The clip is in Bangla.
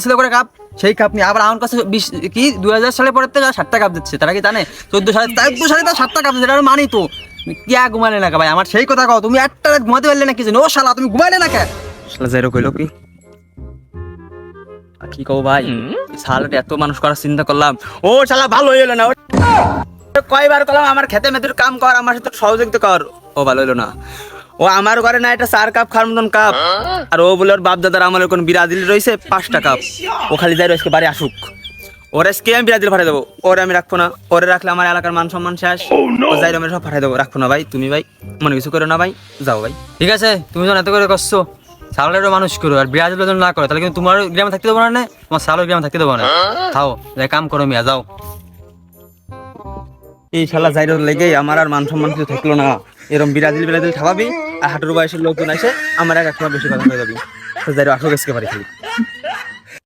ছিল করে কাপ, সেই কাপ নিয়ে আবার আমার কাছে 2000 সালে পরের থেকে 7টা কাপ দিচ্ছে। তারা কি জানে 14 সালে তার 7টা কাপ দিচ্ছে, এটা মানি তো। কিয়া ঘুমালে না ভাই, আমার সেই কথা কও, তুমি একটা রাত ঘুমাতে পারলে না কি জানো? ও শালা তুমি ঘুমাইলে না কে? শালা যাইরো কইলো কি কি কও ভাই, শালাটা এত মানুষ করার চিন্তা করলাম, ও শালা ভালো হইলো না। কয়বার কলাম আমার খেতে মেতের কাম কর, আমার সাথে সহযোগিতা কর, ও ভালো হইলো না। ও আমার ঘরে না এটা 4 কাপ খাওয়ার মতন কাপ, আর ও বলে ওর বাপ দাদার আমলের কোন বিরাদিল রয়েছে 5টা কাপ। ও খালি যাই আজকে বাড়ি আসুক, ওরে আজকে আমি বিরাদিল পাঠিয়ে দেবো, ওরে আমি রাখবো না। ওরে রাখলে আমার এলাকার মান সম্মান শেষ। ও যাই আমি সব পাঠিয়ে দেবো, রাখবো না ভাই। তুমি ভাই মনে কিছু করো না ভাই, যাও ভাই। ঠিক আছে, তুমি যখন এত করে করছো, সালেরও মানুষ করো আর বিরাদিল যখন না করো, তাহলে কিন্তু তোমার গ্রামে থাকতে দেবো না, তোমার সালের গ্রামে থাকতে দেবো না। খাও যাই কাম করো মিয়া, যাও। এই শালা যাইরোর লেগে আমার আর মান সম্মান কিছু থাকলো না। এরকম বিরাদিল ঠাবাবি আর হাঁটুর বয়সের লোকজন এসে আমার এক সময় বেশি কথা হয়ে যাবি। যাইরো আসো গেছকে পারি খালি।